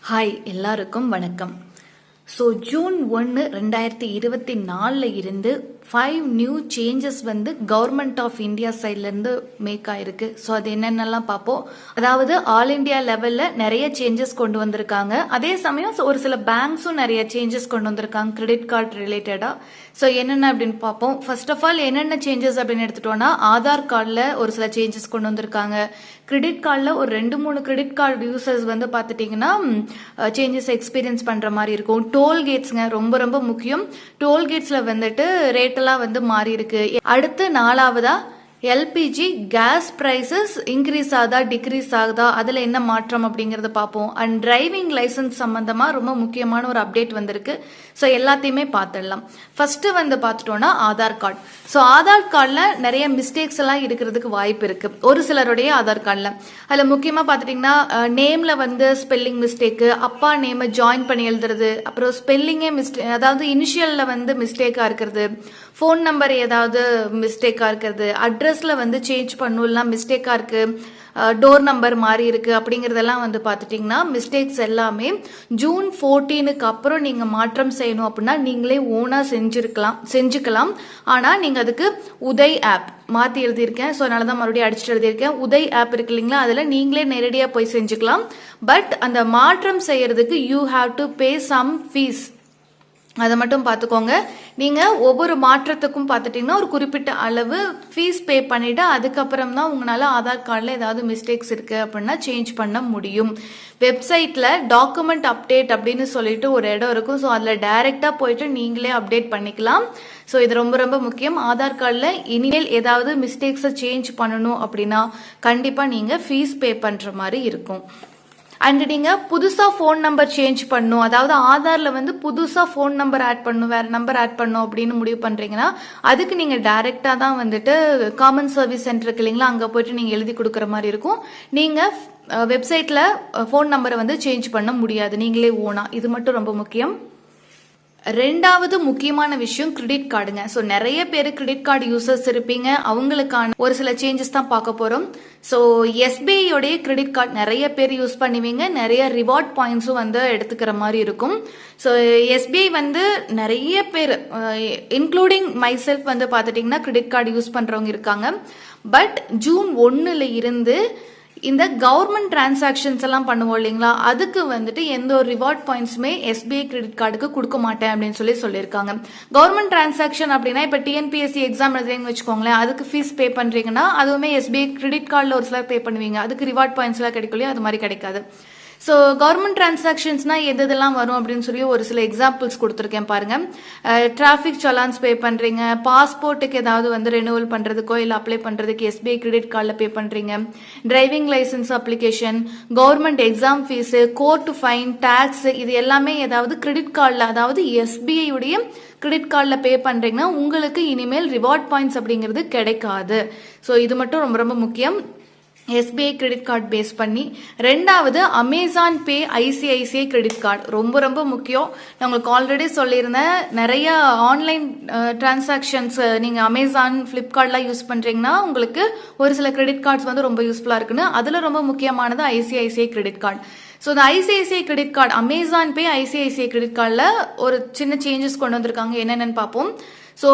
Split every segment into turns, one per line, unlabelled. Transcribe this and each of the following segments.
Hi எல்லாருக்கும் வணக்கம். So June 1 2024 இருந்து 5 new changes government of India சைட்லேருந்து மேக் ஆயிருக்கு. ஸோ அது என்னென்னலாம் பார்ப்போம். அதாவது ஆல் இண்டியா லெவலில் நிறைய சேஞ்சஸ் கொண்டு வந்திருக்காங்க. அதே சமயம் ஒரு சில பேங்க்ஸும் நிறைய சேஞ்சஸ் கொண்டு வந்திருக்காங்க கிரெடிட் கார்டு ரிலேட்டடாக. ஸோ என்னென்ன அப்படின்னு பார்ப்போம். ஃபர்ஸ்ட் ஆஃப் ஆல் என்னென்ன சேஞ்சஸ் அப்படின்னு எடுத்துட்டோம்னா, ஆதார் கார்டில் ஒரு சில சேஞ்சஸ் கொண்டு வந்திருக்காங்க. கிரெடிட் கார்டில் ஒரு 2-3 கிரெடிட் கார்டு யூசர்ஸ் பார்த்துட்டிங்கன்னா சேஞ்சஸ் எக்ஸ்பீரியன்ஸ் பண்ணுற மாதிரி இருக்கும். டோல்கேட்ஸ்ங்க ரொம்ப ரொம்ப முக்கியம். டோல்கேட்ஸில் ரேட்டெல்லாம் மாறி இருக்கு. அடுத்து 4வதா எல்பிஜி கேஸ் பிரைசஸ் இன்க்ரீஸ் ஆகுதா டிக்ரீஸ் ஆகுதா, அதுல என்ன மாற்றம் அப்படிங்கறத பார்ப்போம். அண்ட் டிரைவிங் லைசன்ஸ் சம்பந்தமா ரொம்ப முக்கியமான ஒரு அப்டேட் வந்திருக்கு. ஸோ எல்லாத்தையுமே பார்த்துடலாம். ஃபர்ஸ்ட் பார்த்துட்டோம்னா ஆதார் கார்டு. ஸோ ஆதார் கார்டில் நிறைய மிஸ்டேக்ஸ் எல்லாம் இருக்கிறதுக்கு வாய்ப்பு இருக்கு ஒரு சிலருடைய ஆதார் கார்டில். அதில் முக்கியமாக பார்த்துட்டிங்கன்னா நேமில் ஸ்பெல்லிங் மிஸ்டேக்கு, அப்பா நேமை ஜாயின் பண்ணி எழுதுறது, அப்புறம் ஸ்பெல்லிங்கே மிஸ்டேக், அதாவது இனிஷியலில் மிஸ்டேக்காக இருக்கிறது, ஃபோன் நம்பர் ஏதாவது மிஸ்டேக்காக இருக்கிறது, அட்ரஸில் சேஞ்ச் பண்ணலாம் மிஸ்டேக்காக இருக்கு, டோர் நம்பர் மாறி இருக்கு அப்படிங்கறதெல்லாம் பார்த்துட்டீங்கன்னா மிஸ்டேக்ஸ் எல்லாமே ஜூன் 14 அப்புறம் நீங்க மாற்றம் செய்யணும் அப்படின்னா நீங்களே ஓனா செஞ்சுக்கலாம். ஆனா நீங்க அதுக்கு உதய் ஆப் மாத்தி எழுதியிருக்கேன். ஸோ அதனால தான் மறுபடியும் அடிச்சுட்டு எழுதியிருக்கேன். உதய் ஆப் இருக்கு இல்லைங்களா, அதில் நீங்களே நேரடியாக போய் செஞ்சுக்கலாம். பட் அந்த மாற்றம் செய்யறதுக்கு you have to pay some fees. அதை மட்டும் பார்த்துக்கோங்க. நீங்கள் ஒவ்வொரு மாற்றத்துக்கும் பார்த்துட்டிங்கன்னா ஒரு குறிப்பிட்ட அளவு ஃபீஸ் பே பண்ணிவிட்டு அதுக்கப்புறம் தான் உங்களால் ஆதார் கார்டில் ஏதாவது மிஸ்டேக்ஸ் இருக்குது அப்படின்னா சேஞ்ச் பண்ண முடியும். வெப்சைட்டில் டாக்குமெண்ட் அப்டேட் அப்படின்னு சொல்லிட்டு ஒரு இடம் இருக்கும். ஸோ அதில் டைரெக்டாக போயிட்டு நீங்களே அப்டேட் பண்ணிக்கலாம். ஸோ இது ரொம்ப ரொம்ப முக்கியம். ஆதார் கார்டில் இனிமேல் ஏதாவது மிஸ்டேக்ஸை சேஞ்ச் பண்ணணும் அப்படின்னா கண்டிப்பாக நீங்கள் ஃபீஸ் பே பண்ணுற மாதிரி இருக்கும். அண்ட் நீங்க புதுசா ஃபோன் நம்பர் சேஞ்ச் பண்ணும், அதாவது ஆதார்ல புதுசா ஃபோன் நம்பர் ஆட் பண்ணும், வேற நம்பர் ஆட் பண்ணும் அப்படின்னு முடிவு பண்றீங்கன்னா அதுக்கு நீங்க டைரக்டா தான் காமன் சர்வீஸ் சென்டர் இருக்கு இல்லைங்களா, அங்க போயிட்டு நீங்க எழுதி கொடுக்குற மாதிரி இருக்கும். நீங்க வெப்சைட்ல ஃபோன் நம்பரை சேஞ்ச் பண்ண முடியாது, நீங்களே ஓனா. இது மட்டும் ரொம்ப முக்கியம். ரெண்டாவது முக்கியமான விஷயம் கிரெடிட் கார்டுங்க. ஸோ நிறைய பேர் கிரெடிட் கார்டு யூசர்ஸ் இருப்பீங்க, அவங்களுக்கான ஒரு சில சேஞ்சஸ் தான் பார்க்க போறோம். ஸோ எஸ்பிஐயோடைய கிரெடிட் கார்டு நிறைய பேர் யூஸ் பண்ணுவீங்க, நிறைய ரிவார்ட் பாயிண்ட்ஸும் எடுத்துக்கிற மாதிரி இருக்கும். ஸோ எஸ்பிஐ நிறைய பேர் இன்க்ளூடிங் மை செல்ஃப் பார்த்துட்டிங்கன்னா கிரெடிட் கார்டு யூஸ் பண்றவங்க இருக்காங்க. பட் ஜூன் 1 இருந்து இந்த கவர்மெண்ட் டிரான்சாக்ஷன்ஸ் எல்லாம் பண்ணுவோம் இல்லைங்களா, அதுக்கு எந்த ஒரு ரிவார்ட் பாயிண்ட்ஸுமே எஸ்பிஐ கிரெடிட் கார்டுக்கு கொடுக்க மாட்டேன் அப்படின்னு சொல்லியிருக்காங்க. கவர்மெண்ட் டிரான்சாக்ஷன் அப்படின்னா இப்போ டிஎன்பிஎஸ்சி எக்ஸாம் எழுதுறீங்கன்னு வச்சுக்கோங்களேன், அதுக்கு ஃபீஸ் பே பண்றீங்கன்னா அதுவுமே எஸ்பிஐ கிரெடிட் கார்டில் ஒரு சிலர் பே பண்ணுவீங்க, அதுக்கு ரிவார்ட் பாயிண்ட்ஸ் எல்லாம் கிடைக்கலையோ அது மாதிரி கிடைக்காது. ஸோ கவர்மெண்ட் டிரான்சாக்ஷன்ஸ்னா எதெல்லாம் வரும் அப்படின்னு சொல்லி ஒரு சில எக்ஸாம்பிள்ஸ் கொடுத்துருக்கேன் பாருங்க. டிராஃபிக் சலான்ஸ் பே பண்றீங்க, பாஸ்போர்ட்டுக்கு ஏதாவது ரெனுவல் பண்றதுக்கோ இல்லை அப்ளை பண்றதுக்கு எஸ்பிஐ கிரெடிட் கார்டில் பே பண்றீங்க, driving licence application, government exam fees, court fine, tax, இது எல்லாமே ஏதாவது கிரெடிட் கார்டில், அதாவது எஸ்பிஐ உடைய கிரெடிட் கார்டில் பே பண்றீங்கன்னா உங்களுக்கு இனிமேல் ரிவார்ட் பாயிண்ட்ஸ் அப்படிங்கிறது கிடைக்காது. ஸோ இது மட்டும் ரொம்ப ரொம்ப முக்கியம் எஸ்பிஐ கிரெடிட் கார்டு பேஸ் பண்ணி. ரெண்டாவது அமேசான் பே ஐசிஐசிஐ கிரெடிட் கார்டு ரொம்ப ரொம்ப முக்கியம். நான் உங்களுக்கு ஆல்ரெடி சொல்லியிருந்தேன், நிறைய ஆன்லைன் டிரான்சாக்ஷன்ஸ் நீங்க அமேசான் பிளிப்கார்ட்லாம் யூஸ் பண்றீங்கன்னா உங்களுக்கு ஒரு சில கிரெடிட் கார்ட்ஸ் ரொம்ப யூஸ்ஃபுல்லா இருக்குன்னு. அதுல ரொம்ப முக்கியமானது ஐசிஐசிஐ கிரெடிட் கார்டு. ஸோ இந்த ஐசிஐசிஐ கிரெடிட் கார்டு, அமேசான் பே ஐசிஐசிஐ கிரெடிட் கார்டில் ஒரு சின்ன சேஞ்சஸ் கொண்டு வந்திருக்காங்க. என்னென்னு பார்ப்போம். ஸோ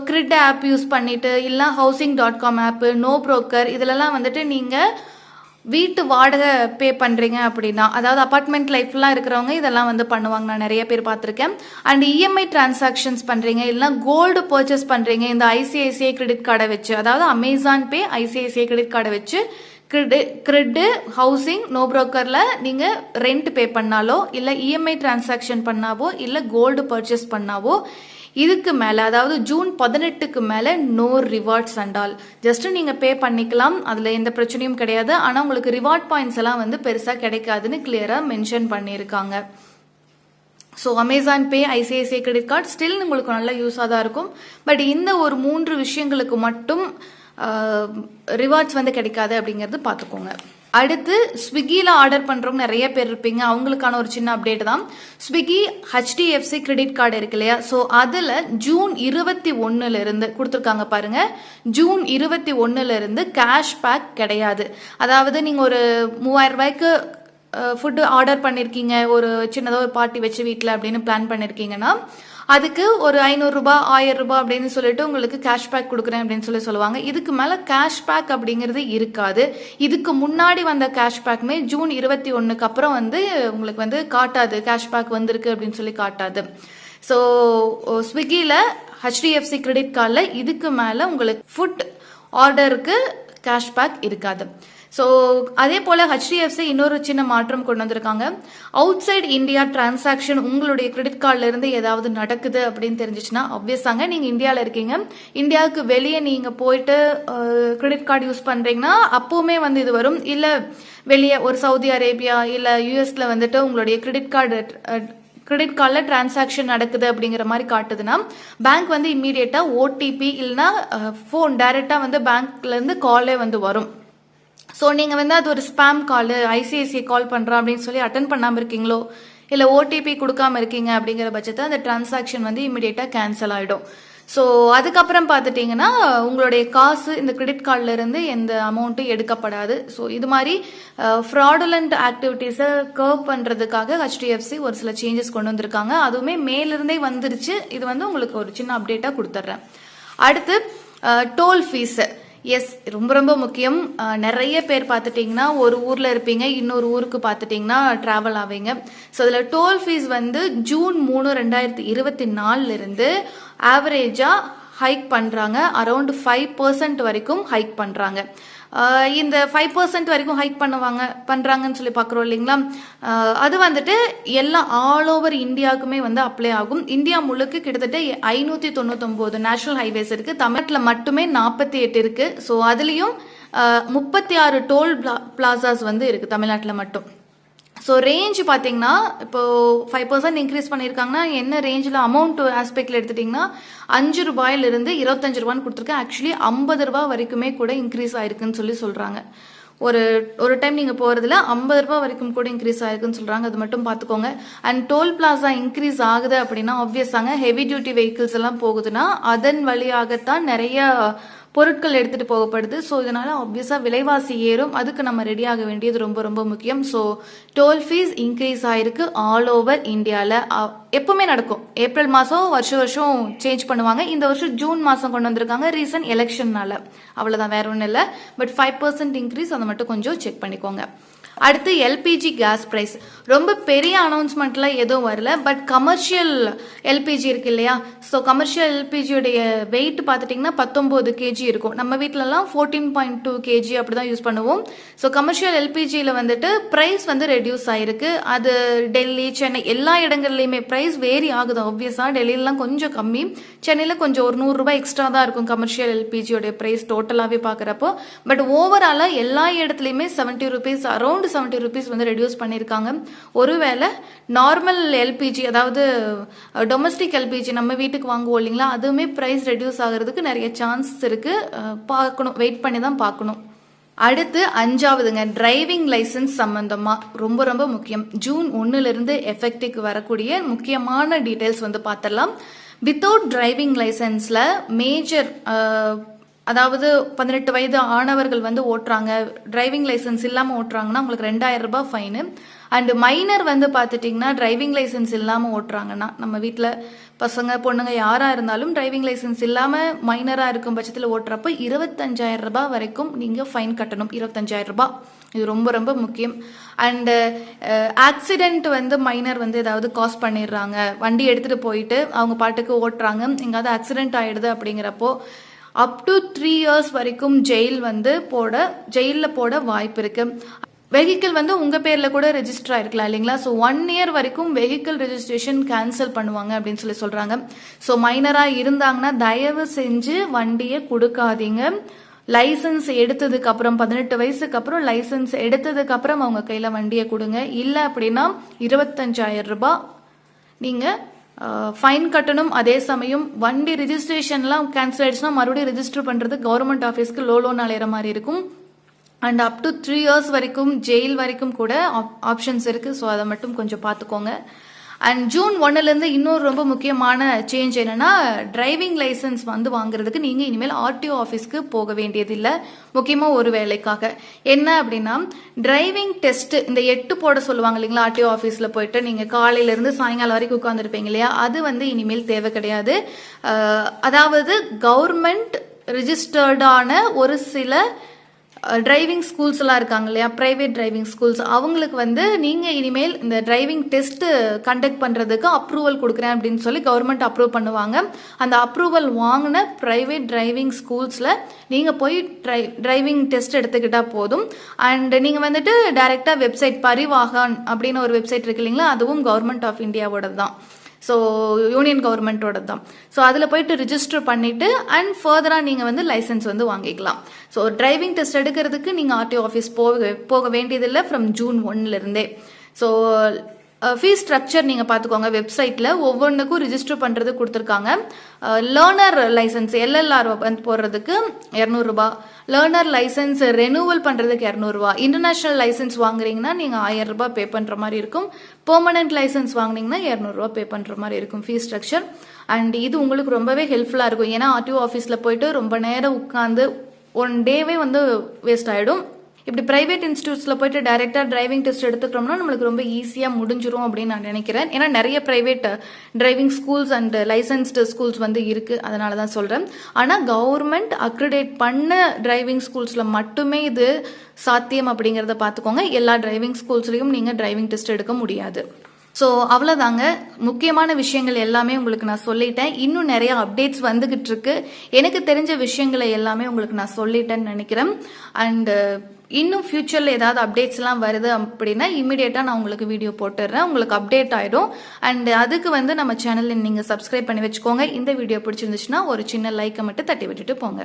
கிரிட் ஆப் யூஸ் பண்ணிட்டு இல்லை housing.com ஆப், நோ புரோக்கர், இதிலெல்லாம் நீங்கள் வீட்டு வாடகை பே பண்ணுறீங்க அப்படின்னா, அதாவது அப்பார்ட்மெண்ட் லைஃப்லாம் இருக்கிறவங்க இதெல்லாம் பண்ணுவாங்க, நான் நிறைய பேர் பார்த்துருக்கேன். அண்ட் இஎம்ஐ டிரான்சாக்ஷன்ஸ் பண்ணுறீங்க, இல்லைனா கோல்டு பர்ச்சேஸ் பண்ணுறீங்க இந்த ஐசிஐசிஐ கிரெடிட் கார்டை வச்சு, அதாவது அமேசான் பே ஐசிஐசிஐ கிரெடிட் கார்டை வச்சு கிரெட், ஹவுசிங், நோ புரோக்கர்ல நீங்க ரெண்ட் பே பண்ணாலோ இல்ல இஎம்ஐ டிரான்சாக்ஷன் பண்ணாவோ இல்ல கோல்டு பர்ச்சேஸ் பண்ணாவோ இதுக்கு மேல, அதாவது ஜூன் 18க்கு மேல no rewards and all. Just நீங்க பே பண்ணிக்கலாம், அதுல எந்த பிரச்சனையும் கிடையாது. ஆனா உங்களுக்கு ரிவார்ட் பாயிண்ட்ஸ் எல்லாம் பெருசா கிடைக்காதுன்னு கிளியரா மென்ஷன் பண்ணியிருக்காங்க. ஸோ அமேசான் பே ஐசிஐசிஐ கிரெடிட் கார்டு ஸ்டில் உங்களுக்கு நல்ல யூஸாக தான் இருக்கும். பட் இந்த ஒரு 3 விஷயங்களுக்கு மட்டும் ரிவார்ட்ஸ் கிடைக்காது அப்படிங்கிறது பார்த்துக்கோங்க. அடுத்து ஸ்விக்கியில் ஆர்டர் பண்றவங்க நிறைய பேர் இருப்பீங்க, அவங்களுக்கான ஒரு சின்ன அப்டேட் தான். ஸ்விக்கி ஹெச்டிஎஃப்சி கிரெடிட் கார்டு இருக்கு இல்லையா, ஸோ அதில் ஜூன் 21 இருந்து கொடுத்துருக்காங்க பாருங்க. ஜூன் 21 இருந்து கேஷ்பேக் கிடையாது. அதாவது நீங்க ஒரு 3000 ரூபாய்க்கு ஃபுட்டு ஆர்டர் பண்ணியிருக்கீங்க, ஒரு சின்னதாக ஒரு பார்ட்டி வச்சு வீட்டில் அப்படின்னு பிளான் பண்ணியிருக்கீங்கன்னா அதுக்கு ஒரு 500 ரூபாய் 1000 ரூபாய் அப்படின்னு சொல்லிட்டு உங்களுக்கு கேஷ்பேக் கொடுக்குறேன் அப்படின்னு சொல்லுவாங்க. இதுக்கு மேலே கேஷ்பேக் அப்படிங்கிறது இருக்காது. இதுக்கு முன்னாடி வந்த கேஷ்பேக்குமே ஜூன் 21க்கு அப்புறம் வந்து உங்களுக்கு வந்து காட்டாது, கேஷ்பேக் வந்திருக்கு அப்படின்னு சொல்லி காட்டாது. ஸோ ஸ்விக்கியில் HDFC கிரெடிட் கார்டில் இதுக்கு மேலே உங்களுக்கு ஃபுட் ஆர்டருக்கு கேஷ்பேக் இருக்காது. ஸோ அதே போல் HDFC இன்னொரு சின்ன மாற்றம் கொண்டு வந்திருக்காங்க. அவுட் சைட் இந்தியா டிரான்சாக்ஷன் உங்களுடைய கிரெடிட் கார்டில் இருந்து ஏதாவது நடக்குது அப்படின்னு தெரிஞ்சிச்சுன்னா ஆப்வியஸாங்க நீங்கள் இந்தியாவில் இருக்கீங்க, இந்தியாவுக்கு வெளியே நீங்கள் போயிட்டு கிரெடிட் கார்டு யூஸ் பண்ணுறீங்கன்னா அப்போவுமே வந்து இது வரும். இல்லை வெளியே ஒரு சவுதி அரேபியா இல்லை யூஎஸில் வந்துட்டு உங்களுடைய கிரெடிட் கார்டில் டிரான்சாக்ஷன் நடக்குது அப்படிங்கிற மாதிரி காட்டுதுன்னா பேங்க் வந்து இம்மீடியட்டாக OTP இல்லைன்னா ஃபோன் டைரெக்டாக வந்து பேங்க்லேருந்து காலே வந்து வரும். ஸோ நீங்கள் வந்து அது ஒரு ஸ்பேம் காலு, ICICI கால் பண்ணுறோம் அப்படின்னு சொல்லி அட்டன் பண்ணாமல் இருக்கீங்களோ இல்லை OTP கொடுக்காம இருக்கீங்க அப்படிங்கிற பட்சத்தை அந்த டிரான்சாக்ஷன் வந்து இமீடியட்டாக கேன்சல் ஆகிடும். ஸோ அதுக்கப்புறம் பார்த்துட்டிங்கன்னா உங்களுடைய காசு இந்த கிரெடிட் கார்டில் இருந்து எந்த அமௌண்ட்டும் எடுக்கப்படாது. ஸோ இது மாதிரி ஃப்ராடுலண்ட் ஆக்டிவிட்டீஸை கர்வ் பண்ணுறதுக்காக HDFC ஒரு சில சேஞ்சஸ் கொண்டு வந்திருக்காங்க. அதுவுமே மேலிருந்தே வந்துருச்சு. இது வந்து உங்களுக்கு ஒரு சின்ன அப்டேட்டாக கொடுத்துட்றேன். அடுத்து டோல் ஃபீஸு. எஸ், ரொம்ப ரொம்ப முக்கியம். நிறைய பேர் பார்த்துட்டிங்கன்னா ஒரு ஊரில் இருப்பீங்க, இன்னொரு ஊருக்கு பார்த்துட்டிங்கன்னா ட்ராவல் ஆவீங்க. ஸோ அதில் டோல் ஃபீஸ் வந்து ஜூன் 3, 2024 ஆவரேஜாக ஹைக் பண்ணுறாங்க. அரௌண்ட் 5% வரைக்கும் ஹைக் பண்ணுறாங்க. இந்த 5% வரைக்கும் ஹைக் பண்ணுறாங்கன்னு சொல்லி பார்க்குறோம் இல்லைங்களா, அது வந்துட்டு எல்லாம் ஆல் ஓவர் இந்தியாவுக்குமே வந்து அப்ளை ஆகும். இந்தியா முழுக்க கிட்டத்தட்ட 599 நேஷனல் ஹைவேஸ் இருக்குது. தமிழ்நாட்டில் மட்டுமே 48 இருக்குது. ஸோ அதுலேயும் 36 டோல் பிளாசாஸ் வந்து இருக்குது தமிழ்நாட்டில் மட்டும். ஸோ ரேஞ்ச் பார்த்தீங்கன்னா இப்போ 5% இன்க்ரீஸ் பண்ணியிருக்காங்கன்னா என்ன ரேஞ்சில் அமௌண்ட் ஆஸ்பெக்டில் எடுத்துட்டிங்கன்னா 5 ரூபாயிலிருந்து 25 ரூபான்னு கொடுத்துருக்கேன். ஆக்சுவலி 50 ரூபாய் வரைக்குமே கூட இன்க்ரீஸ் ஆயிருக்குன்னு சொல்லி சொல்கிறாங்க. ஒரு டைம் நீங்கள் போகிறதுல 50 ரூபாய் வரைக்கும் கூட இன்க்ரீஸ் ஆயிருக்குன்னு சொல்கிறாங்க. அது மட்டும் பார்த்துக்கோங்க. அண்ட் டோல் பிளாசா இன்க்ரீஸ் ஆகுது அப்படின்னா ஆப்வியஸாங்க ஹெவி டியூட்டி வெஹிக்கிள்ஸ் எல்லாம் போகுதுன்னா அதன் வழியாகத்தான் நிறைய பொருட்கள் எடுத்துகிட்டு போகப்படுது. ஸோ இதனால் ஆப்வியஸாக விலைவாசி ஏறும். அதுக்கு நம்ம ரெடி ஆக வேண்டியது ரொம்ப ரொம்ப முக்கியம். ஸோ டோல் ஃபீஸ் இன்க்ரீஸ் ஆகிருக்கு ஆல் ஓவர் இந்தியாவில். எப்பவுமே நடக்கும். ஏப்ரல் மாதம் வருஷம் சேஞ்ச் பண்ணுவாங்க. இந்த வருஷம் ஜூன் மாதம் கொண்டு வந்திருக்காங்க, ரீசன்ட் எலெக்ஷன்னால. அவ்வளோதான், வேற ஒன்றும் இல்லை. பட் 5% இன்க்ரீஸ், அதை மட்டும் கொஞ்சம் செக் பண்ணிக்கோங்க. அடுத்து LPG கேஸ் ப்ரைஸ். ரொம்ப பெரிய அனௌன்ஸ்மெண்ட்லாம் எதுவும் வரல. பட் கமர்ஷியல் LPG இருக்கு இல்லையா, ஸோ கமர்ஷியல் LPGயோடைய வெயிட் பார்த்துட்டிங்கன்னா 19 kg இருக்கும். நம்ம வீட்டிலலாம் 14.2 kg அப்படி தான் யூஸ் பண்ணுவோம். ஸோ கமர்ஷியல் LPGயில் வந்துட்டு ப்ரைஸ் வந்து ரெடியூஸ் ஆகிருக்கு. அது டெல்லி, சென்னை எல்லா இடங்கள்லையுமே ப்ரைஸ் வேரி ஆகுது. ஆப்வியஸாக டெல்லியிலாம் கொஞ்சம் கம்மி, சென்னையில் கொஞ்சம் ஒரு 100 ரூபாய் எக்ஸ்ட்ரா தான் இருக்கும் கமர்ஷியல் LPGயோடைய ப்ரைஸ் டோட்டலாகவே பார்க்குறப்போ. பட் ஓவராலாக எல்லா இடத்துலையுமே 70 rupees, அரௌண்ட் 70 rupees வந்து ரெடியூஸ் பண்ணியிருக்காங்க. ஒருவேளை நார்மல் LPG, அதாவது டொமஸ்டிக் LPG நம்ம வீட்டுக்கு வாங்குவோம் இல்லைங்களா, அதுவுமே ப்ரைஸ் ரெடியூஸ் ஆகிறதுக்கு நிறைய சான்சஸ் இருக்குது. பார்க்கணும், வெயிட் பண்ணி தான் பார்க்கணும். அடுத்து 5வதுங்க, டிரைவிங் லைசன்ஸ் சம்பந்தமாக ரொம்ப ரொம்ப முக்கியம். ஜூன் 1 எஃபெக்டிவ்க்கு வரக்கூடிய முக்கியமான டீட்டெயில்ஸ் வந்து பார்த்துடலாம். வித்தவுட் டிரைவிங் லைசன்ஸில் மேஜர், அதாவது 18 வயது ஆனவர்கள் வந்து ஓட்டுறாங்க, டிரைவிங் லைசன்ஸ் இல்லாமல் ஓட்டுறாங்கன்னா உங்களுக்கு 2000 ரூபாய் ஃபைனு. அண்ட் மைனர் வந்து பார்த்துட்டிங்கன்னா டிரைவிங் லைசன்ஸ் இல்லாமல் ஓட்டுறாங்கன்னா, நம்ம வீட்டில் பசங்க பொண்ணுங்க யாராக இருந்தாலும் டிரைவிங் லைசன்ஸ் இல்லாமல் மைனராக இருக்கும் பட்சத்தில் ஓட்டுறப்போ 25,000 ரூபாய் வரைக்கும் நீங்கள் ஃபைன் கட்டணும். 25,000 ரூபாய், இது ரொம்ப ரொம்ப முக்கியம். அண்டு ஆக்சிடென்ட் வந்து மைனர் வந்து ஏதாவது காஸ் பண்ணிடுறாங்க, வண்டி எடுத்துகிட்டு போயிட்டு அவங்க பாட்டுக்கு ஓட்டுறாங்க, எங்காவது ஆக்சிடென்ட் ஆகிடுது அப்படிங்கிறப்போ அப் டு 3 years வரைக்கும் ஜெயிலில் போட வாய்ப்பு இருக்கு. வெஹிக்கிள் வந்து உங்கள் பேரில் கூட ரெஜிஸ்டர் ஆயிருக்கலாம் இல்லைங்களா. ஸோ 1 year வரைக்கும் வெஹிக்கிள் ரெஜிஸ்ட்ரேஷன் கேன்சல் பண்ணுவாங்க அப்படின்னு சொல்லி சொல்கிறாங்க. ஸோ மைனராக இருந்தாங்கன்னா தயவு செஞ்சு வண்டியை கொடுக்காதீங்க. லைசன்ஸ் எடுத்ததுக்கு அப்புறம் 18 வயசுக்கு அப்புறம் லைசன்ஸ் எடுத்ததுக்கு அப்புறம் அவங்க கையில் வண்டியை கொடுங்க. இல்லை அப்படின்னா 25,000 ரூபாய் நீங்கள் ஃபைன் கட்டணும். அதே சமயம் வண்டி ரிஜிஸ்ட்ரேஷன்லாம் கேன்சல் ஆயிடுச்சுன்னா மறுபடியும் ரிஜிஸ்டர் பண்ணுறது கவர்மெண்ட் ஆஃபீஸ்க்கு லோன் அலையிற மாதிரி இருக்கும். அண்ட் அப் டு 3 years வரைக்கும் ஜெயில் வரைக்கும் கூட ஆப்ஷன்ஸ் இருக்குது. ஸோ அதை மட்டும் கொஞ்சம் பார்த்துக்கோங்க. அண்ட் ஜூன் 1லேருந்து இன்னொரு ரொம்ப முக்கியமான சேஞ்ச் என்னன்னா, டிரைவிங் லைசன்ஸ் வந்து வாங்குறதுக்கு நீங்க இனிமேல் ஆர்டிஓ ஆஃபீஸ்க்கு போக வேண்டியதில்லை. முக்கியமா ஒரு வேலைக்காக என்ன அப்படின்னா, டிரைவிங் டெஸ்ட் இந்த 8 போட சொல்லுவாங்க இல்லைங்களா, ஆர்டிஓ ஆஃபீஸ்ல போயிட்டு நீங்க காலையில இருந்து சாயங்காலம் வரைக்கும் உட்காந்துருப்பீங்க இல்லையா, அது வந்து இனிமேல் தேவை கிடையாது. அதாவது கவர்மெண்ட் ரிஜிஸ்டர்டான ஒரு சில டிரைவிங் ஸ்கூல்ஸ் எல்லாம் இருக்காங்க இல்லையா, பிரைவேட் டிரைவிங் ஸ்கூல்ஸ், அவங்களுக்கு வந்து நீங்க இனிமேல் இந்த டிரைவிங் டெஸ்ட் கண்டக்ட் பண்றதுக்கு அப்ரூவல் கொடுக்குறேன் அப்படின்னு சொல்லி கவர்மெண்ட் அப்ரூவ் பண்ணுவாங்க. அந்த அப்ரூவல் வாங்கின பிரைவேட் டிரைவிங் ஸ்கூல்ஸ்ல நீங்க போய் டிரைவிங் டெஸ்ட் எடுத்துக்கிட்டா போதும். அண்ட் நீங்க வந்துட்டு டைரக்டா வெப்சைட் பரிவாகன் அப்படின்னு ஒரு வெப்சைட் இருக்கு இல்லைங்களா, அதுவும் கவர்மெண்ட் ஆஃப் இந்தியாவோட தான். ஸோ யூனியன் கவர்மெண்ட்டோட தான். ஸோ அதில் போயிட்டு ரிஜிஸ்டர் பண்ணிவிட்டு அண்ட் ஃபர்தராக நீங்கள் வந்து லைசன்ஸ் வந்து வாங்கிக்கலாம். ஸோ டிரைவிங் டெஸ்ட் எடுக்கிறதுக்கு நீங்கள் ஆர்டிஓ ஆஃபீஸ் போக வேண்டியதில்லை ஃப்ரம் ஜூன் 1லேருந்தே. ஸோ ஃபீஸ் ஸ்ட்ரக்சர் நீங்கள் பார்த்துக்கோங்க, வெப்சைட்டில் ஒவ்வொன்றுக்கும் ரிஜிஸ்டர் பண்ணுறது கொடுத்துருக்காங்க. லேர்னர் லைசன்ஸ் எல்எல்ஆர் வந்து போடுறதுக்கு 200 ரூபாய், லேர்னர் லைசன்ஸ் ரெனுவல் பண்ணுறதுக்கு 200 ரூபாய், இன்டர்நேஷ்னல் லைசன்ஸ் வாங்குறீங்கன்னா நீங்கள் 1000 ரூபாய் பே பண்ணுற மாதிரி இருக்கும், பெர்மனன்ட் லைசன்ஸ் வாங்கினீங்கன்னா 200 ரூபாய் பே பண்ணுற மாதிரி இருக்கும் ஃபீஸ் ஸ்ட்ரக்சர். அண்ட் இது உங்களுக்கு ரொம்பவே ஹெல்ப்ஃபுல்லாக இருக்கும். ஏன்னா ஆர்டிஓ ஆஃபீஸில் போயிட்டு ரொம்ப நேரம் உட்காந்து ஒன் டேவே வந்து வேஸ்ட் ஆகிடும். இப்படி பிரைவேட் இன்ஸ்டியூட்ஸில் போயிட்டு டைரெக்டாக டிரைவிங் டெஸ்ட் எடுத்துக்கிட்டோம்னா நம்மளுக்கு ரொம்ப ஈஸியாக முடிஞ்சிரும் அப்படின்னு நான் நினைக்கிறேன். ஏன்னா நிறைய private driving schools and licensed schools வந்து இருக்குது, அதனால தான் சொல்கிறேன். ஆனால் கவர்மெண்ட் அக்ரிடேட் பண்ண டிரைவிங் ஸ்கூல்ஸில் மட்டுமே இது சாத்தியம் அப்படிங்கிறத பார்த்துக்கோங்க. எல்லா டிரைவிங் ஸ்கூல்ஸ்லையும் நீங்கள் டிரைவிங் டெஸ்ட் எடுக்க முடியாது. ஸோ அவ்வளோதாங்க, முக்கியமான விஷயங்கள் எல்லாமே உங்களுக்கு நான் சொல்லிட்டேன். இன்னும் நிறைய அப்டேட்ஸ் வந்துகிட்டு இருக்கு. எனக்கு தெரிஞ்ச விஷயங்களை எல்லாமே உங்களுக்கு நான் சொல்லிட்டேன்னு நினைக்கிறேன். அண்ட் இன்னும் ஃபியூச்சரில் ஏதாவது அப்டேட்ஸ்லாம் வருது அப்படின்னா இமீடியட்டாக நான் உங்களுக்கு வீடியோ போட்டுடுறேன், உங்களுக்கு அப்டேட் ஆகிடும். அண்ட் அதுக்கு வந்து நம்ம சேனலில் நீங்கள் சப்ஸ்கிரைப் பண்ணி வச்சுக்கோங்க. இந்த வீடியோ பிடிச்சிருந்துச்சுன்னா ஒரு சின்ன லைக்கை மட்டும் தட்டி விட்டுட்டு போங்க.